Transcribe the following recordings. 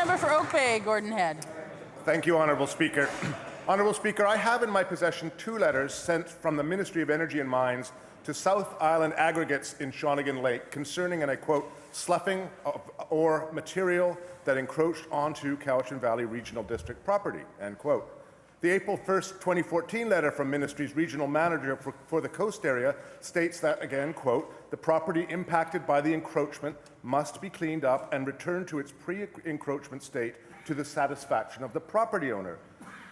Member for Oak Bay, Gordon Head. Thank you, Honourable Speaker. Honourable Speaker, I have in my possession 2 letters sent from the Ministry of Energy and Mines to South Island Aggregates in Shawnigan Lake concerning, and I quote, sloughing of ore material that encroached onto Cowichan Valley Regional District property, end quote. The April 1st, 2014 letter from Ministry's regional manager for the coast area states that, again, quote, the property impacted by the encroachment must be cleaned up and returned to its pre-encroachment state to the satisfaction of the property owner.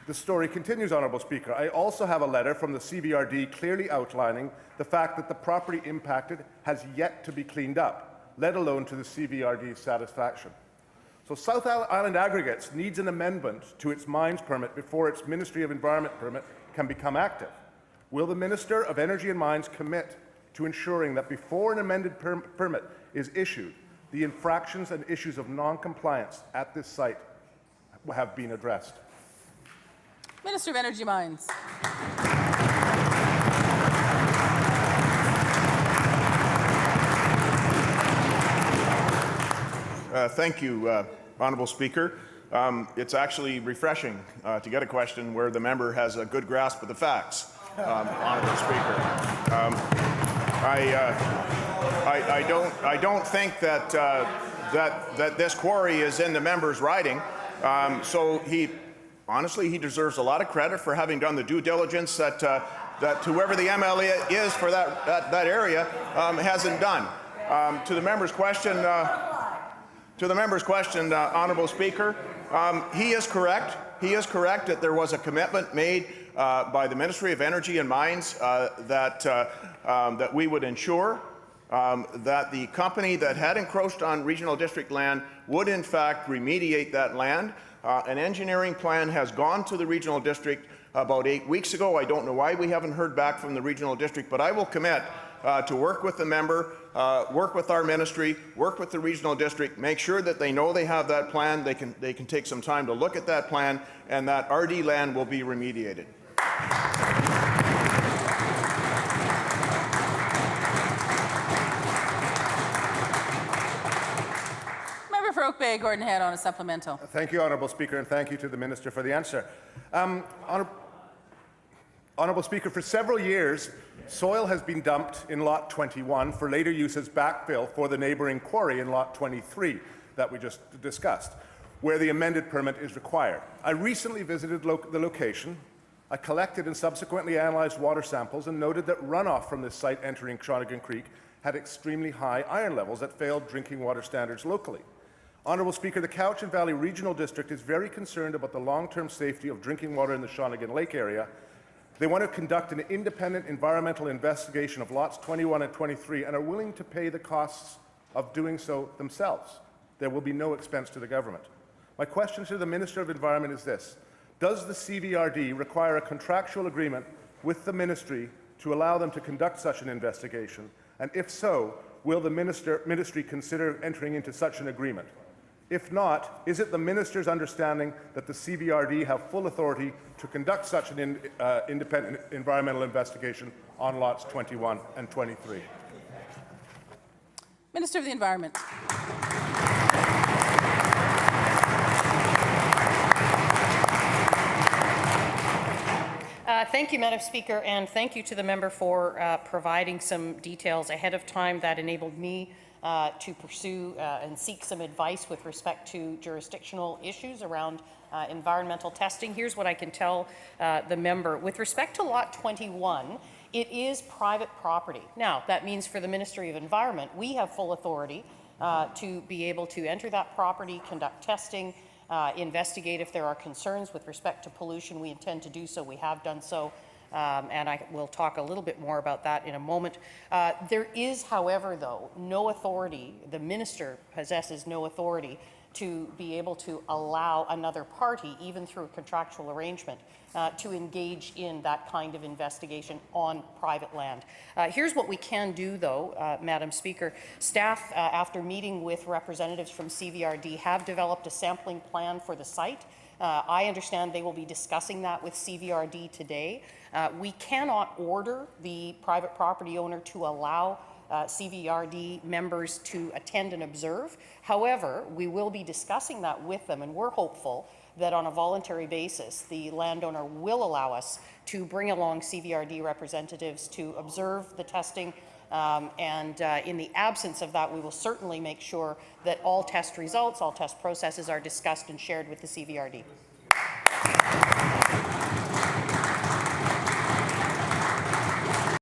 The story continues, Honourable Speaker. I also have a letter from the CVRD clearly outlining the fact that the property impacted has yet to be cleaned up, let alone to the CVRD's satisfaction. So South Island Aggregates needs an amendment to its mines permit before its Ministry of Environment permit can become active. Will the Minister of Energy and Mines commit to ensuring that before an amended permit is issued, the infractions and issues of non-compliance at this site have been addressed? Minister of Energy and Mines. Thank you, Honourable Speaker. It's actually refreshing to get a question where the member has a good grasp of the facts, Honourable Speaker. I don't think that that this quarry is in the member's riding. So honestly, he deserves a lot of credit for having done the due diligence that whoever the MLA is for that area hasn't done. To the member's question. Honourable Speaker, he is correct. He is correct that there was a commitment made by the Ministry of Energy and Mines that we would ensure that the company that had encroached on regional district land would in fact remediate that land. An engineering plan has gone to the regional district about 8 weeks ago. I don't know why we haven't heard back from the regional district, but I will commit to work with the member, work with our ministry, work with the regional district, make sure that they know they have that plan, they can take some time to look at that plan, and that RD land will be remediated. Member for Oak Bay, Gordon Head, on a supplemental. Thank you, Honourable Speaker, and thank you to the Minister for the answer. Honourable Speaker, for several years, soil has been dumped in Lot 21 for later use as backfill for the neighbouring quarry in Lot 23 that we just discussed, where the amended permit is required. I recently visited the location. I collected and subsequently analysed water samples and noted that runoff from this site entering Shawnigan Creek had extremely high iron levels that failed drinking water standards locally. Honourable Speaker, the Cowichan Valley Regional District is very concerned about the long-term safety of drinking water in the Shawnigan Lake area. They want to conduct an independent environmental investigation of lots 21 and 23 and are willing to pay the costs of doing so themselves. There will be no expense to the government. My question to the Minister of Environment is this. Does the CVRD require a contractual agreement with the Ministry to allow them to conduct such an investigation? And if so, will the Ministry consider entering into such an agreement? If not, is it the Minister's understanding that the CVRD have full authority to conduct such an independent environmental investigation on lots 21 and 23? Minister of the Environment. Thank you, Madam Speaker, and thank you to the member for providing some details ahead of time that enabled me to pursue and seek some advice with respect to jurisdictional issues around environmental testing. Here's what I can tell the member. With respect to Lot 21, it is private property. Now, that means for the Ministry of Environment, we have full authority to be able to enter that property, conduct testing, investigate if there are concerns with respect to pollution. We intend to do so. We have done so. And I will talk a little bit more about that in a moment. There is, however, though, no authority, the minister possesses no authority to be able to allow another party, even through a contractual arrangement, to engage in that kind of investigation on private land. Here's what we can do, though, Madam Speaker. Staff, after meeting with representatives from CVRD, have developed a sampling plan for the site. I understand they will be discussing that with CVRD today. We cannot order the private property owner to allow CVRD members to attend and observe. However, we will be discussing that with them, and we're hopeful that on a voluntary basis, the landowner will allow us to bring along CVRD representatives to observe the testing. In the absence of that, we will certainly make sure that all test results, all test processes are discussed and shared with the CVRD.